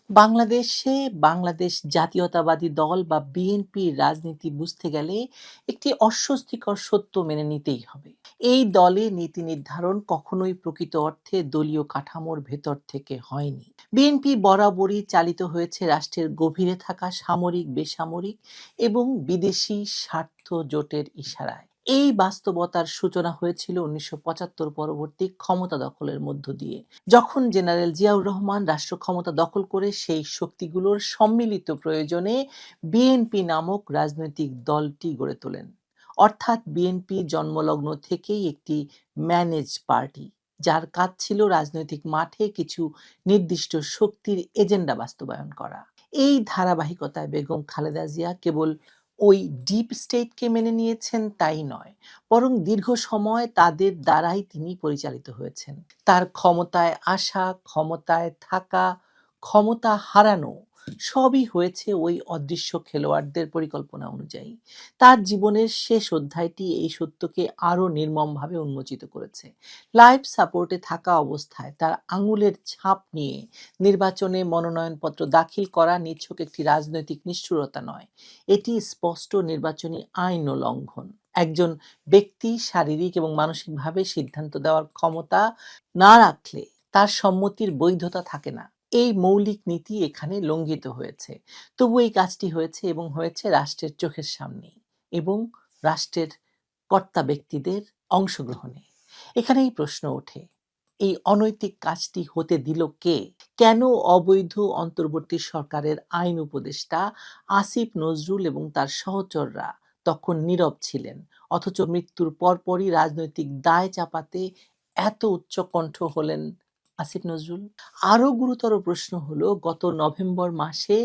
বাংলাদেশে বাংলাদেশ জাতীয়তাবাদী দল বা বিএনপির রাজনীতি বুঝতে গেলে একটি অস্বস্তিকর সত্য মেনে নিতেই হবে। এই দলে নীতি নির্ধারণ কখনোই প্রকৃত অর্থে দলীয় কাঠামোর ভেতর থেকে হয়নি। বিএনপি বরাবরই চালিত হয়েছে রাষ্ট্রের গভীরে থাকা সামরিক, বেসামরিক এবং বিদেশি স্বার্থ জোটের ইশারায়। এই বাস্তবতার সূচনা হয়েছিল ১৯৭৫ পরবর্তী ক্ষমতা দখলের মধ্য দিয়ে, যখন জেনারেল জিয়াউর রহমান রাষ্ট্র ক্ষমতা দখল করে সেই শক্তিগুলোর সম্মিলিত প্রয়োজনে বিএনপি নামক রাজনৈতিক দলটি গড়ে তোলেন। অর্থাৎ বিএনপি জন্মলগ্ন থেকেই একটি ম্যানেজ পার্টি, যার কাজ ছিল রাজনৈতিক মাঠে কিছু নির্দিষ্ট শক্তির এজেন্ডা বাস্তবায়ন করা। এই ধারাবাহিকতায় বেগম খালেদা জিয়া কেবল ওই ডিপ স্টেটকে মেনে নিয়েছেন তাই নয়, বরং দীর্ঘ সময় তাদের দ্বারাই তিনি পরিচালিত হয়েছেন। তার ক্ষমতায় আসা, ক্ষমতায় থাকা, ক্ষমতা হারানো সবই হয়েছে ওই অদৃশ্য খেলোয়াড়দের পরিকল্পনা অনুযায়ী। তার জীবনের শেষ অধ্যায়টি এই সত্যকে আরো নির্মমভাবে উন্মোচিত করেছে। লাইফ সাপোর্টে থাকা অবস্থায় তার আঙুলের ছাপ নিয়ে নির্বাচনে মনোনয়নপত্র দাখিল করা নিছক একটি রাজনৈতিক নিষ্ঠুরতা নয়, এটি স্পষ্ট নির্বাচনী আইন লঙ্ঘন। একজন ব্যক্তি শারীরিক এবং মানসিকভাবে সিদ্ধান্ত দেওয়ার ক্ষমতা না রাখলে তার সম্মতির বৈধতা থাকে না। এই মৌলিক নীতি এখানে লঙ্ঘিত হয়েছে। তবু এই কাজটি হয়েছে এবং হয়েছে রাষ্ট্রের চোখের সামনেই এবং রাষ্ট্রের কর্তা ব্যক্তিদের অংশগ্রহণে। এখানেই প্রশ্ন ওঠে, এই অনৈতিক কাজটি হতে দিল কে? কেন অবৈধ অন্তর্বর্তী সরকারের আইন উপদেষ্টা আসিফ নজরুল এবং তার সহচররা তখন নীরব ছিলেন, অথচ মৃত্যুর পরপরই রাজনৈতিক দায় চাপাতে এত উচ্চকণ্ঠ হলেন আসিফ নজরুল? আরো গুরুতর প্রশ্ন হলো, গত নভেম্বর মাসে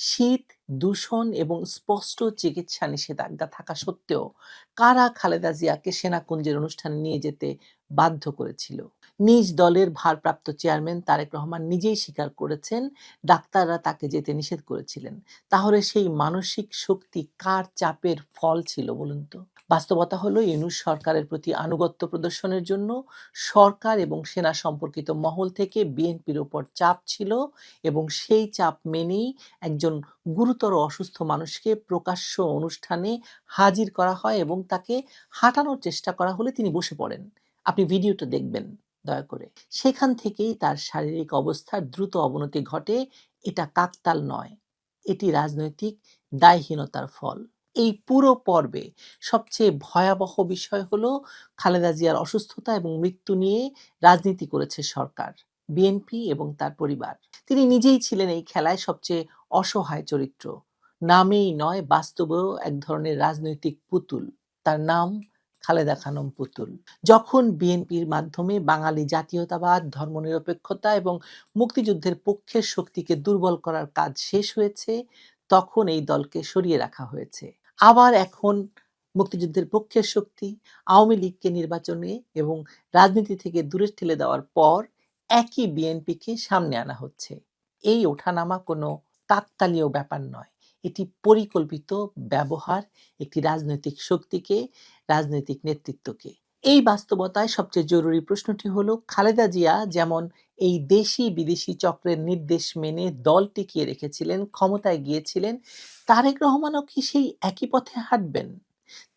শীত, দূষণ এবং স্পষ্ট চিকিৎসা নিষেধাজ্ঞা থাকা সত্ত্বেও কারা খালেদা জিয়াকে সেনাকুঞ্জের অনুষ্ঠানে নিয়ে যেতে বাধ্য করেছিল? নিজ দলের ভারপ্রাপ্ত চেয়ারম্যান তারেক রহমান নিজেই স্বীকার করেছেন ডাক্তাররা তাকে যেতে নিষেধ করেছিলেন। তাহলে সেই মানসিক শক্তি কার চাপের ফল ছিল বলুন তো? বাস্তবতা হলো, ইউনূস সরকারের প্রতি আনুগত্য প্রদর্শনের জন্য সরকার এবং সেনা সম্পর্কিত মহল থেকে বিএনপির উপর চাপ ছিল এবং সেই চাপ মেনেই একজন গুরুতর অসুস্থ মানুষকে প্রকাশ্য অনুষ্ঠানে হাজির করা হয় এবং তাকে হাঁটানোর চেষ্টা করা হলে তিনি বসে পড়েন। আপনি ভিডিওটা দেখবেন দয়া করে। সেখান থেকেই তার শারীরিক অবস্থার দ্রুত অবনতি ঘটে। এটা কাকতাল নয়, এটি রাজনৈতিক দায়হীনতার ফল। এই পুরো পর্বে সবচেয়ে ভয়াবহ বিষয় হলো, খালেদা জিয়ার অসুস্থতা এবং মৃত্যু নিয়ে রাজনীতি করেছে সরকার, বিএনপি এবং তার পরিবার। তিনি নিজেই ছিলেন এই খেলায় সবচেয়ে অসহায় চরিত্র। নামেই নয়, বাস্তবেও এক ধরনের রাজনৈতিক পুতুল। তার নাম খালেদা খানম পুতুল। যখন বিএনপির মাধ্যমে বাঙালি জাতীয়তাবাদ, ধর্মনিরপেক্ষতা এবং মুক্তিযুদ্ধের পক্ষের শক্তিকে দুর্বল করার কাজ শেষ হয়েছে, তখন এই দলকে সরিয়ে রাখা হয়েছে। আবার এখন মুক্তিযুদ্ধের পক্ষের শক্তি আওয়ামী লীগকে নির্বাচনে এবং রাজনীতি থেকে দূরে ঠেলে দেওয়ার পর একই বিএনপিকে সামনে আনা হচ্ছে। এই ওঠানামা কোনো কাকতালীয় ব্যাপার নয়, এটি পরিকল্পিত ব্যবহার একটি রাজনৈতিক শক্তিকে, রাজনৈতিক নেতৃত্বকে। এই বাস্তবতায় সবচেয়ে জরুরি প্রশ্নটি হলো, খালেদা জিয়া যেমন এই দেশি বিদেশি চক্রের নির্দেশ মেনে দল টিকিয়ে রেখেছিলেন, ক্ষমতায় গিয়েছিলেন, তারেক রহমানও কি সেই একই পথে হাঁটবেন?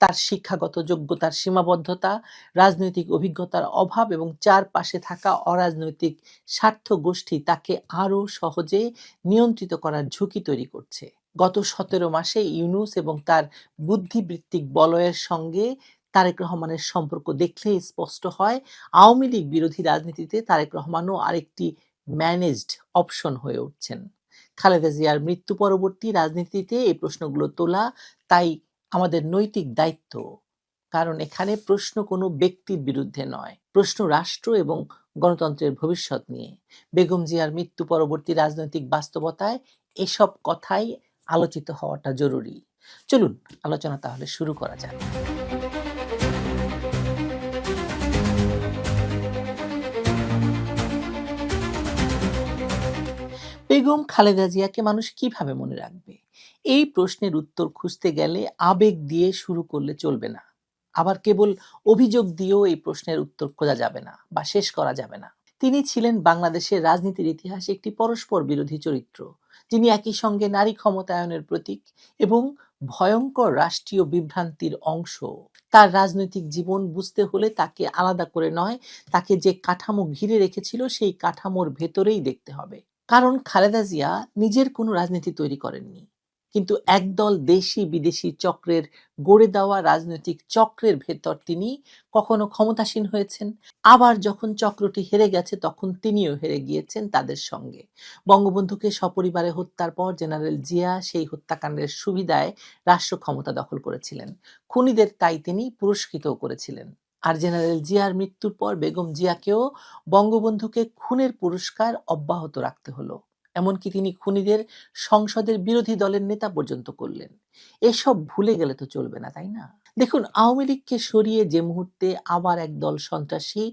তার শিক্ষাগত যোগ্যতার সীমাবদ্ধতা, রাজনৈতিক অভিজ্ঞতার অভাব এবং চারপাশে থাকা অরাজনৈতিক স্বার্থ গোষ্ঠী তাকে আরও সহজে নিয়ন্ত্রিত করার ঝুঁকি তৈরি করছে। গত ১৭ মাসে ইউনূস এবং তার বুদ্ধিবৃত্তিক বলয়ের সঙ্গে তারেক রহমানের সম্পর্ক দেখলেই স্পষ্ট হয়, আওয়ামী লীগ বিরোধী রাজনীতিতে তারেক রহমানও আরেকটি ম্যানেজড অপশন হয়ে উঠছেন। খালেদা জিয়ার মৃত্যু পরবর্তী রাজনীতিতে এই প্রশ্নগুলো তোলা তাই আমাদের নৈতিক দায়িত্ব। কারণ এখানে প্রশ্ন কোনো ব্যক্তির বিরুদ্ধে নয়, প্রশ্ন রাষ্ট্র এবং গণতন্ত্রের ভবিষ্যৎ নিয়ে। বেগম জিয়ার মৃত্যু পরবর্তী রাজনৈতিক বাস্তবতায় এসব কথাই আলোচিত হওয়াটা জরুরি। চলুন আলোচনা তাহলে শুরু করা যাক। বেগম খালেদা জিয়াকে মানুষ কিভাবে মনে রাখবে? এই প্রশ্নের উত্তর খুঁজতে গেলে আবেগ দিয়ে শুরু করলে চলবে না। আবার কেবল অভিযোগ দিয়েও এই প্রশ্নের উত্তর খোঁজা যাবে না বা শেষ করা যাবে না। তিনি ছিলেন বাংলাদেশের রাজনীতির ইতিহাসে একটি পরস্পর বিরোধী চরিত্র, যিনি একই সঙ্গে নারী ক্ষমতায়নের প্রতীক এবং ভয়ঙ্কর রাষ্ট্রীয় বিভ্রান্তির অংশ। তার রাজনৈতিক জীবন বুঝতে হলে তাকে আলাদা করে নয়, তাকে যে কাঠামো ঘিরে রেখেছিল সেই কাঠামোর ভেতরেই দেখতে হবে। কারণ খালেদা জিয়া নিজের কোনো রাজনীতি তৈরি করেননি, কিন্তু একদল দেশি বিদেশি চক্রের গড়ে দেওয়া রাজনৈতিক চক্রের ভেতর তিনি কখনো ক্ষমতাসীন হয়েছেন, আবার যখন চক্রটি হেরে গেছে তখন তিনিও হেরে গিয়েছেন তাদের সঙ্গে। বঙ্গবন্ধুকে সপরিবারে হত্যার পর জেনারেল জিয়া সেই হত্যাকাণ্ডের সুবিধায় রাষ্ট্র ক্ষমতা দখল করেছিলেন। খুনিদের তাই তিনি পুরস্কৃতও করেছিলেন। আর জেনারেল জিয়ার মৃত্যুর পর বেগম জিয়াকেও বঙ্গবন্ধুকে খুনের পুরস্কার অব্যাহত রাখতে হলো। এমনকি তিনি খুনিদের সংসদের বিরোধী দলের নেতা পর্যন্ত করলেন। এসব ভুলে গেলে তো চলবে না, তাই না? দেখুন, আওয়ামী লীগকে সরিয়ে যে মুহূর্তে আবার একদল সন্ত্রাসী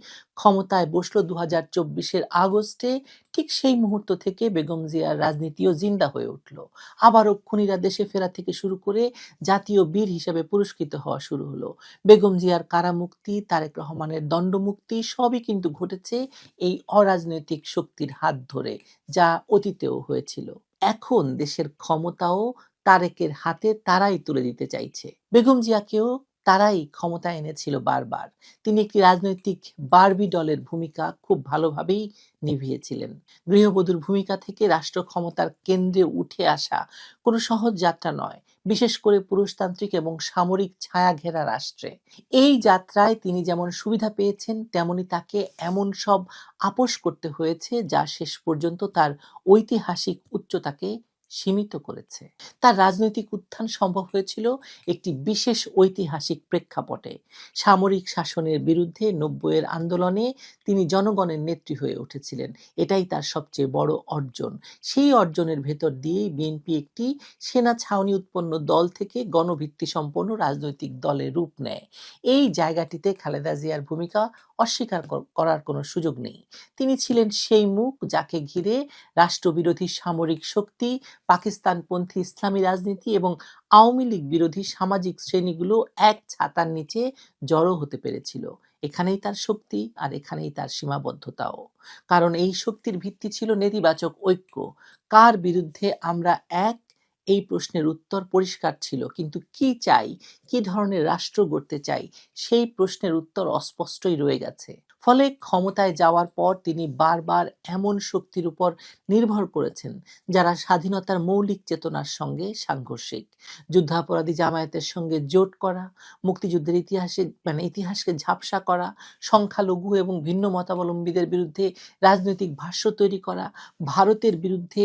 ক্ষমতায় বসলো 2024-এর আগস্টে, ঠিক সেই মুহূর্ত থেকে বেগম জিয়ার রাজনীতিও জিন্দা হয়ে উঠল। আবারও খুনিরা দেশে ফেরা থেকে শুরু করে জাতীয় বীর হিসেবে পুরস্কৃত হওয়া শুরু হলো। বেগম জিয়ার কারামুক্তি, তারেক রহমানের দণ্ডমুক্তি সবই কিন্তু ঘটেছে এই অরাজনৈতিক শক্তির হাত ধরে, যা অতীতেও হয়েছিল। এখন দেশের ক্ষমতাও তারেকের হাতে তারাই তুলে দিতে চাইছে। বেগম জিয়াকেও তারাই ক্ষমতা এনেছিল বারবার। তিনি একটি রাজনৈতিক বারবি ডলের ভূমিকা খুব ভালোভাবেই নিভিয়েছিলেন। গৃহবধূর ভূমিকা থেকে রাষ্ট্র ক্ষমতার কেন্দ্রে উঠে আসা কোনো সহজ যাত্রা নয়, বিশেষ করে পুরুষতান্ত্রিক এবং সামরিক ছায়া ঘেরা রাষ্ট্রে। এই যাত্রায় তিনি যেমন সুবিধা পেয়েছেন, তেমনি তাকে এমন সব আপোস করতে হয়েছে যা শেষ পর্যন্ত তার ঐতিহাসিক উচ্চতাকে সীমিত করেছে। তার রাজনৈতিক উত্থান সম্ভব হয়েছিল একটি বিশেষ ঐতিহাসিক প্রেক্ষাপটে। সামরিক শাসনের বিরুদ্ধে 90-এর আন্দোলনে তিনি জনগণের নেত্রী হয়ে উঠেছিলেন। এটাই তার সবচেয়ে বড় অর্জন। সেই অর্জনের ভেতর দিয়েই বিএনপি একটি সেনা ছাউনি উৎপন্ন দল থেকে গণভিত্তি সম্পন্ন রাজনৈতিক দলে রূপ নেয়। এই জায়গাটিতে খালেদা জিয়ার ভূমিকা অস্বীকার করার কোনো সুযোগ নেই। তিনি ছিলেন সেই মুখ যাকে ঘিরে রাষ্ট্রবিরোধী সামরিক শক্তি, পাকিস্তানপন্থী ইসলামী রাজনীতি এবং আওয়ামী লীগ বিরোধী সামাজিক শ্রেণীগুলো এক ছাতার নিচে জড়ো হতে পেরেছিল। এখানেই তার শক্তি, আর এখানেই তার সীমাবদ্ধতাও। কারণ এই শক্তির ভিত্তি ছিল নেতিবাচক ঐক্য। কার বিরুদ্ধে আমরা এক, এই প্রশ্নের উত্তর পরিষ্কার ছিল, কিন্তু কি চাই, কি ধরনের রাষ্ট্র গড়তে চাই, সেই প্রশ্নের উত্তর অস্পষ্টই রয়ে গেছে। ফলে ক্ষমতায় যাওয়ার পর তিনি বারবার এমন শক্তির উপর নির্ভর করেছেন যারা স্বাধীনতার মৌলিক চেতনার সঙ্গে সাংঘর্ষিক। যুদ্ধাপরাধী জামায়াতের সঙ্গে জোট করা, মুক্তিযুদ্ধের ইতিহাসকে ঝাপসা করা, সংখ্যালঘু এবং ভিন্ন মতাবলম্বীদের বিরুদ্ধে রাজনৈতিক ভাষ্য তৈরি করা, ভারতের বিরুদ্ধে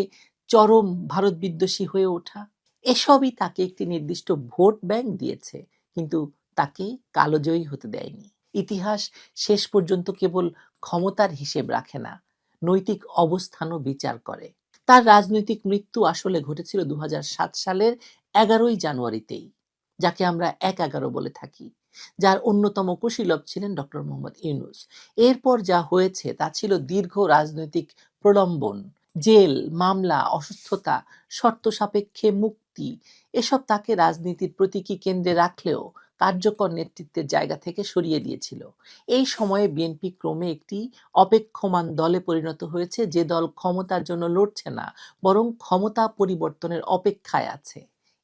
চরম ভারত বিদ্বেষী হয়ে ওঠা, এসবই তাকে একটি নির্দিষ্ট ভোট ব্যাংক দিয়েছে, কিন্তু তাকে কালোজয়ী হতে দেয়নি। ইতিহাস শেষ পর্যন্ত কেবল ক্ষমতার হিসেব রাখে না, নৈতিক অবস্থানও বিচার করে। তার রাজনৈতিক মৃত্যু আসলে ঘটেছিল 2007 সালের 11ই জানুয়ারিতেই, যাকে আমরা 1/11 বলে থাকি, যার অন্যতম কুশীলব ছিলেন ডক্টর মোহাম্মদ ইউনূস। এরপর যা হয়েছে তা ছিল দীর্ঘ রাজনৈতিক প্রলম্বন, জেল, মামলা, অসুস্থতা, শর্ত সাপেক্ষে মুক্তি, এসব তাকে রাজনীতির প্রতীকী কেন্দ্রে রাখলেও কার্যকর নেতৃত্বের জায়গা থেকে সরিয়ে দিয়েছিল। এই সময়ে বিএনপি ক্রমে একটি অপেক্ষমান দলে পরিণত হয়েছে, যে দল ক্ষমতার জন্য লড়ছে না, বরং ক্ষমতা পরিবর্তনের অপেক্ষায় আছে।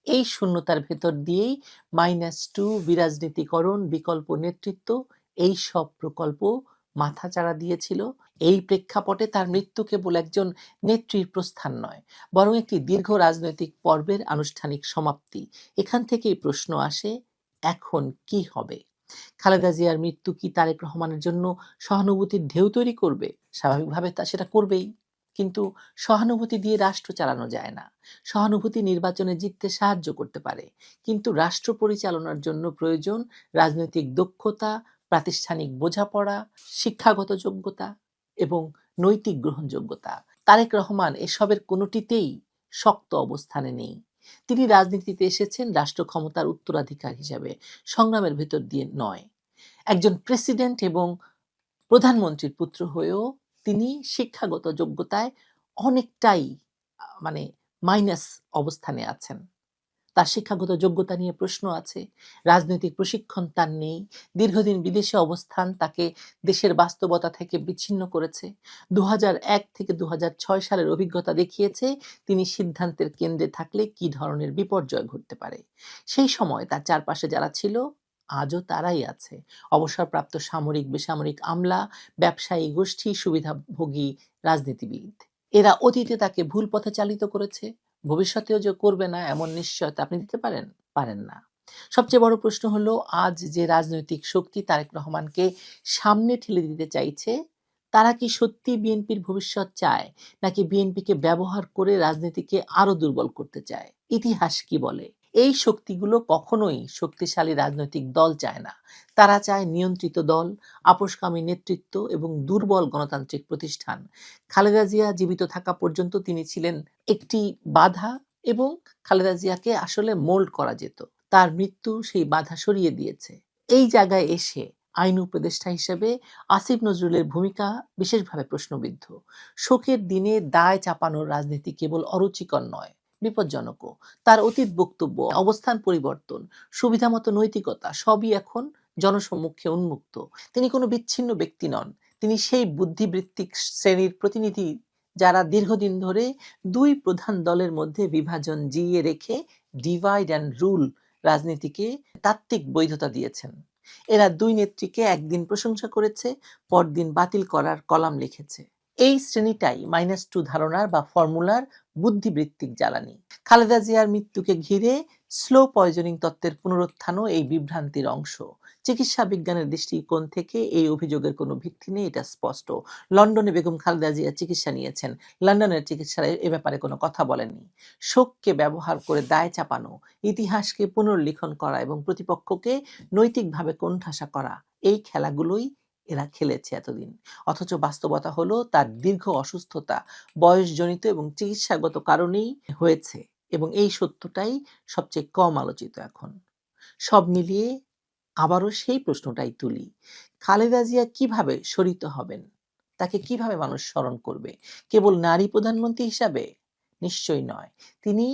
এই শূন্যতার ভেতর দিয়েই -2, বিরাজনীতিকরণ, বিকল্প নেতৃত্ব, এই সব প্রকল্প মাথাচাড়া দিয়েছিল। এই প্রেক্ষাপটে তার মৃত্যু কেবল একজন নেত্রীর প্রস্থান নয়, বরং একটি দীর্ঘ রাজনৈতিক পর্বের আনুষ্ঠানিক সমাপ্তি। এখান থেকেই প্রশ্ন আসে, এখন কি হবে? খালেদা জিয়ার মৃত্যু কি তারেক রহমানের জন্য সহানুভূতির ঢেউ তৈরি করবে? স্বাভাবিকভাবে তা সেটা করবেই, কিন্তু সহানুভূতি দিয়ে রাষ্ট্র চালানো যায় না। সহানুভূতি নির্বাচনে জিততে সাহায্য করতে পারে, কিন্তু রাষ্ট্র পরিচালনার জন্য প্রয়োজন রাজনৈতিক দক্ষতা, প্রাতিষ্ঠানিক বোঝাপড়া, শিক্ষাগত যোগ্যতা এবং নৈতিক গ্রহণযোগ্যতা। তারেক রহমান এসবের কোনোটিতেই শক্ত অবস্থানে নেই। তিনি রাজনীতিতে এসেছেন রাষ্ট্র ক্ষমতার উত্তরাধিকার হিসেবে, সংগ্রামের ভেতর দিয়ে নয়। একজন প্রেসিডেন্ট এবং প্রধানমন্ত্রীর পুত্র হয়েও তিনি শিক্ষাগত যোগ্যতায় অনেকটাই মানে মাইনাস অবস্থানে আছেন। তার শিক্ষাগত যোগ্যতা নিয়ে প্রশ্ন আছে, রাজনৈতিক প্রশিক্ষণ তার নেই, দীর্ঘদিন বিদেশে অবস্থান তাকে দেশের বাস্তবতা থেকে বিচ্ছিন্ন করেছে। ২০০১ থেকে ২০০৬ সালের অভিজ্ঞতা দেখিয়েছে তিনি সিদ্ধান্তের কেন্দ্রে থাকলে কি ধরনের বিপর্যয় ঘটতে পারে। সেই সময় তার চারপাশে যারা ছিল আজও তারাই আছে। অবসরপ্রাপ্ত সামরিক, বেসামরিক আমলা, ব্যবসায়ী গোষ্ঠী, সুবিধাভোগী রাজনীতিবিদ। এরা অতীতে তাকে ভুল পথে চালিত করেছে, ভবিষ্যতেও যে করবে না এমন নিশ্চয়তা আপনি দিতে পারেন? পারেন না। সবচেয়ে বড় প্রশ্ন হলো, আজ যে রাজনৈতিক শক্তি তারেক রহমানকে সামনে ঠেলে দিতে চাইছে, তারা কি সত্যি বিএনপির ভবিষ্যৎ চায়, নাকি বিএনপিকে ব্যবহার করে রাজনীতিকে আরো দুর্বল করতে চায়? ইতিহাস কি বলে? এই শক্তিগুলো কখনোই শক্তিশালী রাজনৈতিক দল চায় না। তারা চায় নিয়ন্ত্রিত দল, আপোষকামী নেতৃত্ব এবং দুর্বল গণতান্ত্রিক প্রতিষ্ঠান। খালেদা জিয়া জীবিত থাকা পর্যন্ত তিনি ছিলেন একটি বাধা, এবং খালেদা জিয়াকে আসলে মোল্ড করা যেত। তার মৃত্যু সেই বাধা সরিয়ে দিয়েছে। এই জায়গায় এসে আইন উপদেষ্টা হিসেবে আসিফ নজরুলের ভূমিকা বিশেষভাবে প্রশ্নবিদ্ধ। শোকের দিনে দায় চাপানোর রাজনীতি কেবল অরুচিকর নয়, বিপজ্জনকও। তার অতীত বক্তব্য, অবস্থান পরিবর্তন, সুবিধামতো নৈতিকতা সবই এখন জনসম্মুখে উন্মুক্ত। তিনি কোনো বিচ্ছিন্ন ব্যক্তি নন, তিনি সেই বুদ্ধিবৃত্তিক শ্রেণীর প্রতিনিধি যারা দীর্ঘদিন ধরে দুই প্রধান দলের মধ্যে বিভাজন জিইয়ে রেখে ডিভাইড অ্যান্ড রুল রাজনীতিকে তাত্ত্বিক বৈধতা দিয়েছেন। এরা দুই নেত্রীকে একদিন প্রশংসা করেছে, পরদিন বাতিল করার কলাম লিখেছে। এই শ্রেণীটাই -2 ধারণার বা ফর্মুলার বুদ্ধিবৃত্তিক জ্বালানি। খালেদা জিয়ার মৃত্যুকে ঘিরে স্লো পয়জনিং তত্ত্বের পুনরুত্থানও এই বিভ্রান্তির অংশ। চিকিৎসা বিজ্ঞানের দৃষ্টিকোণ থেকে এই অভিযোগের কোনো ভিত্তি নেই, এটা স্পষ্ট। লন্ডনে বেগম খালেদা জিয়া চিকিৎসা নিয়েছেন, লন্ডনের চিকিৎসারা এ ব্যাপারে কোনো কথা বলেননি। শোককে ব্যবহার করে দায় চাপানো, ইতিহাসকে পুনর্লিখন করা এবং প্রতিপক্ষকে নৈতিকভাবে কোণঠাসা করা, এই খেলাগুলোই এরা খেলেছে এতদিন। অথচ বাস্তবতা হলো তার দীর্ঘ অসুস্থতা বয়সজনিত এবং চিকিৎসাগত কারণেই হয়েছে, এবং এই সত্যটাই সবচেয়ে কম আলোচিত এখন। সব মিলিয়ে আবারও সেই প্রশ্নটাই তুলি, খালেদা জিয়া কিভাবে শরিত হবেন? তাকে কিভাবে মানুষ স্মরণ করবে? কেবল নারী প্রধানমন্ত্রী হিসাবে? নিশ্চয়ই নয়। তিনি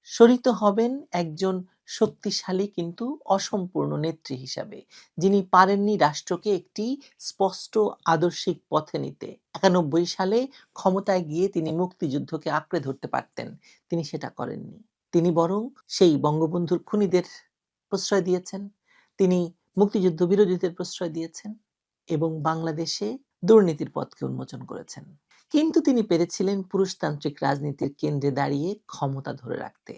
শরিত হবেন একজন শক্তিশালী কিন্তু অসম্পূর্ণ নেত্রী হিসাবে, যিনি পারেননি রাষ্ট্রকে একটি স্পষ্ট আদর্শিক পথে নিতে। 91 সালে ক্ষমতায় গিয়ে তিনি মুক্তিযুদ্ধকে আঁকড়ে ধরতে পারতেন, তিনি সেটা করেননি। তিনি বরং সেই বঙ্গবন্ধুর খুনিদের প্রশ্রয় দিয়েছেন, তিনি মুক্তিযুদ্ধ বিরোধীদের প্রশ্রয় দিয়েছেন এবং বাংলাদেশে দুর্নীতির পথকে উন্মোচন করেছেন। কিন্তু তিনি পেরেছিলেন পুরুষতান্ত্রিক রাজনীতির কেন্দ্রে দাঁড়িয়ে ক্ষমতা ধরে রাখতে।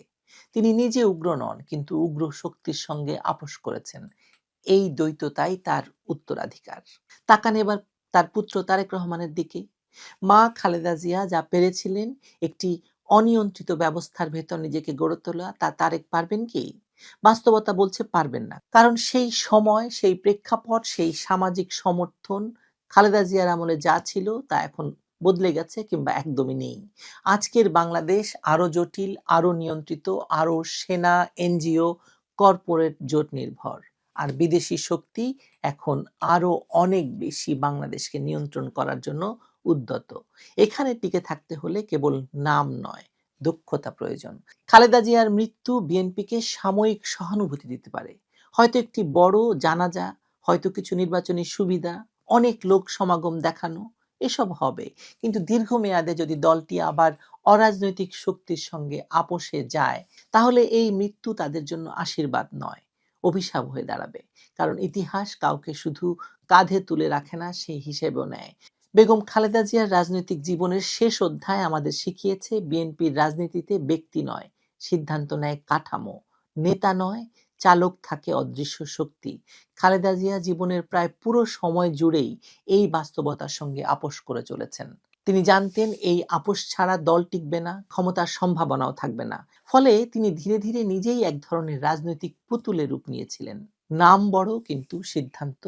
তিনি নিজে উগ্র নন, কিন্তু উগ্র শক্তির সঙ্গে আপোষ করেছেন। এই দ্বৈততাই তার উত্তরাধিকার। তাকান এবার তার পুত্র তারেক রহমানের দিকে। মা খালেদা জিয়া যা পেরেছিলেন একটি অনিয়ন্ত্রিত ব্যবস্থার ভেতর নিজেকে গড়ে তোলা, তা তারেক পারবেন কি? বাস্তবতা বলছে পারবেন না। কারণ সেই সময়, সেই প্রেক্ষাপট, সেই সামাজিক সমর্থন খালেদা জিয়ার আমলে যা ছিল তা এখন বদলে গেছে কিংবা একদমই নেই। আজকের বাংলাদেশ আরো জটিল, আরো নিয়ন্ত্রিত, আরো সেনা, এনজিও, কর্পোরেট জোট নির্ভর। আর বিদেশি শক্তি এখন আরো অনেক বেশি বাংলাদেশকে নিয়ন্ত্রণ করার জন্য উদ্যত। এখানে টিকে থাকতে হলে কেবল নাম নয়, দক্ষতা প্রয়োজন। খালেদা জিয়ার মৃত্যু বিএনপিকে সাময়িক সহানুভূতি দিতে পারে, হয়তো একটি বড় জানাজা, হয়তো কিছু নির্বাচনী সুবিধা, অনেক লোক সমাগম দেখানো, এসব হবে। কিন্তু দীর্ঘমেয়াদে যদি দলটি আবার অরাজনৈতিক শক্তির সঙ্গে আপোষে যায়, তাহলে এই মৃত্যু তাদের জন্য আশীর্বাদ নয়, অভিশাপ হয়ে দাঁড়াবে। কারণ ইতিহাস কাউকে শুধু কাঁধে তুলে রাখে না, সেই হিসেবেও নেয়। বেগম খালেদা জিয়ার রাজনৈতিক জীবনের শেষ অধ্যায় আমাদের শিখিয়েছে, বিএনপির রাজনীতিতে ব্যক্তি নয়, সিদ্ধান্ত নেয় কাঠামো, নেতা নয়, চালক থাকে অদৃশ্য শক্তি। খালেদা জিয়া জীবনের প্রায় পুরো সময় জুড়েই এই বাস্তবতার সঙ্গে আপোষ করে চলেছেন। তিনি জানতেন এই আপোষ ছাড়া দল টিকবে না, ক্ষমতার সম্ভাবনাও থাকবে না। ফলে তিনি ধীরে ধীরে নিজেই এক ধরনের রাজনৈতিক পুতুলে রূপ নিয়েছিলেন। নাম বড়, কিন্তু সিদ্ধান্ত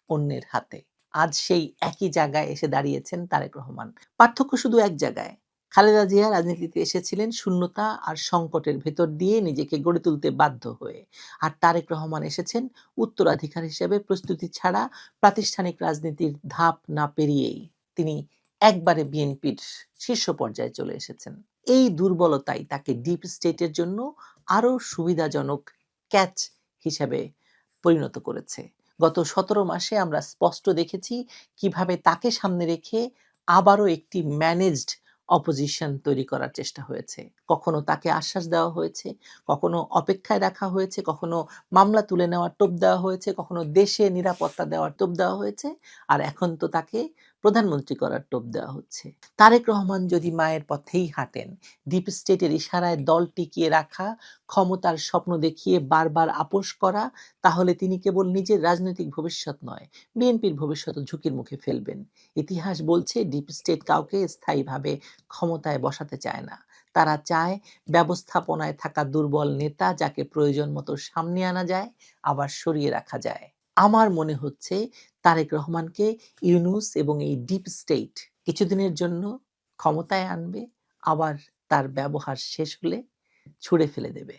অন্যের হাতে। আজ সেই একই জায়গায় এসে দাঁড়িয়েছেন তারেক রহমান। পার্থক্য শুধু এক জায়গায়, খালেদা জিয়া রাজনীতিতে এসেছিলেন শূন্যতা আর সংকটের ভেতর দিয়ে নিজেকে গড়ে তুলতে বাধ্য হয়ে, আর তারেক রহমান এসেছেন উত্তরাধিকার হিসেবে প্রস্তুতি ছাড়া, প্রাতিষ্ঠানিক রাজনীতির ধাপ না পেরিয়েই। তিনি একবারে বিএনপির শীর্ষ পর্যায়ে চলে এসেছেন। এই দুর্বলতাই তাকে ডিপ স্টেটের জন্য আরো সুবিধাজনক ক্যাচ হিসেবে পরিণত করেছে। গত ১৭ মাসে আমরা স্পষ্ট দেখেছি কিভাবে তাকে সামনে রেখে আবারও একটি ম্যানেজড অপোজিশন তৈরি করার চেষ্টা হয়েছে। কখনো তাকে আশ্বাস দেওয়া হয়েছে, কখনো অপেক্ষায় রাখা হয়েছে, কখনো মামলা তুলে নেওয়ার টোপ দেওয়া হয়েছে, কখনো দেশে নিরাপত্তা দেওয়ার টোপ দেওয়া হয়েছে, আর এখন তো তাকে প্রধানমন্ত্রী করার টোপ দেওয়া হচ্ছে। তারেক রহমান যদি মায়ের পথেই হাঁটেন, ডিপ স্টেটের ইশারায় দল টিকিয়ে রাখা, ক্ষমতার স্বপ্ন দেখিয়ে বারবার আপোস করা, তাহলে তিনি কেবল নিজের রাজনৈতিক ভবিষ্যৎ নয়, বিএনপির ভবিষ্যৎও ঝুঁকির মুখে ফেলবেন। ইতিহাস বলছে ডিপ স্টেট কাউকে স্থায়ীভাবে ক্ষমতায় বসাতে চায় না। তারা চায় ব্যবস্থাপনায় থাকা দুর্বল নেতা যাকে প্রয়োজন মতো সামনে আনা যায়, আবার সরিয়ে রাখা যায়। আমার মনে হচ্ছে তারেক রহমানকে ইউনূস এবং এই ডিপ স্টেট কিছুদিনের জন্য ক্ষমতায় আনবে, আবার তার ব্যবহার শেষ হলে ছুঁড়ে ফেলে দেবে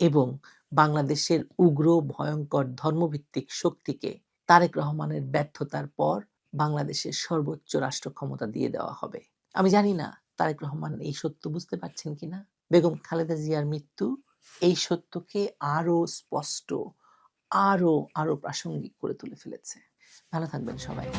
এবং বাংলাদেশের উগ্র ভয়ঙ্কর ধর্মভিত্তিক শক্তিকে তারেক রহমানের ব্যর্থতার পর বাংলাদেশের সর্বোচ্চ রাষ্ট্র ক্ষমতা দিয়ে দেওয়া হবে। আমি জানি না তারেক রহমান এই সত্য বুঝতে পারছেন কিনা। বেগম খালেদা জিয়ার মৃত্যু এই সত্যকে আরো স্পষ্ট, আরো প্রাসঙ্গিক করে তুলে ফেলেছে। ভালো থাকবেন সবাই।